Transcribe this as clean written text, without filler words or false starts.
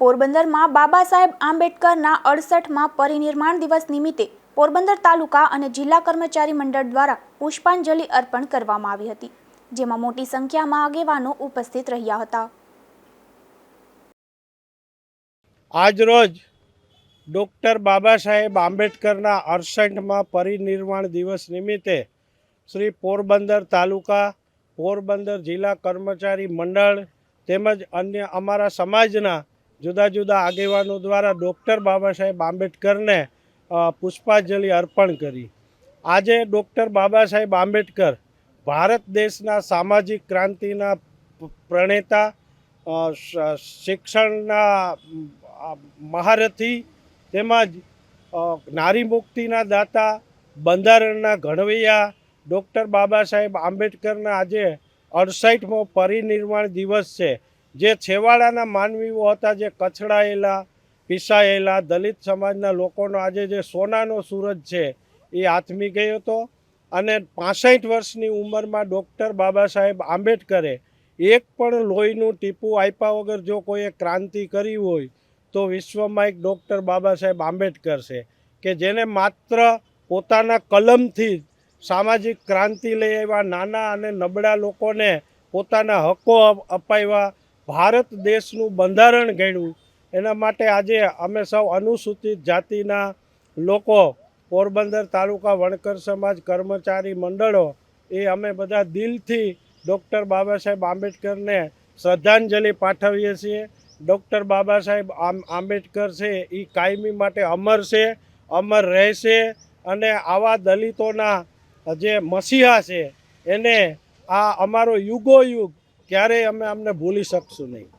પોરબંદરમાં બાબા સાહેબ આંબેડકરના 68મા પરિનિર્વાણ દિવસ નિમિત્તે પોરબંદર તાલુકા અને જિલ્લા કર્મચારી મંડળ દ્વારા પુષ્પાંજલિ અર્પણ કરવામાં આવી હતી, જેમાં મોટી સંખ્યામાં આગેવાનો ઉપસ્થિત રહ્યા હતા. આજરોજ ડૉક્ટર બાબા સાહેબ આંબેડકરના 68મા પરિનિર્વાણ દિવસ નિમિત્તે શ્રી પોરબંદર તાલુકા, પોરબંદર જિલ્લા કર્મચારી મંડળ તેમજ અન્ય અમારા સમાજના જુદા જુદા આગેવાનો દ્વારા ડૉક્ટર બાબા સાહેબ આંબેડકરને પુષ્પાંજલિ અર્પણ કરી. આજે ડૉક્ટર બાબા સાહેબ આંબેડકર ભારત દેશના સામાજિક ક્રાંતિના પ્રણેતા, શિક્ષણના મહારથી તેમજ નારી મુક્તિના દાતા, બંધારણના ઘડવૈયા ડૉક્ટર બાબા સાહેબ આંબેડકરના આજે 68મો પરિનિર્વાણ દિવસ છે. જે છેવાડાના માનવીઓ હતા, જે કચડાયેલા, પીસાયેલા દલિત સમાજના લોકોનો આજે જે સોનાનો સૂરજ છે એ આથમી ગયો હતો. અને 65 વર્ષની ઉંમરમાં ડૉક્ટર બાબા સાહેબ આંબેડકરે એક પણ લોહીનું ટીપું આપ્યા વગર જો કોઈએ ક્રાંતિ કરી હોય તો વિશ્વમાં એક ડૉક્ટર બાબા સાહેબ આંબેડકર છે, કે જેને માત્ર પોતાના કલમથી સામાજિક ક્રાંતિ લઈ આવ્યા, નાના અને નબળા લોકોને પોતાના હકો અપાવ્યા, ભારત દેશનું બંધારણ ઘડ્યું. એના માટે આજે અમે સૌ અનુસૂચિત જાતિના લોકો, પોરબંદર તાલુકા વણકર સમાજ કર્મચારી મંડળો એ અમે બધા દિલથી ડૉક્ટર બાબા સાહેબ આંબેડકરને શ્રદ્ધાંજલિ પાઠવીએ છીએ. ડૉક્ટર બાબા સાહેબ આંબેડકર છે એ કાયમી માટે અમર છે, અમર રહેશે. અને આવા દલિતોના જે મસીહા છે એને આ અમારો યુગો યુગ ક્યારેય અમે અમને ભૂલી શકશું નહીં.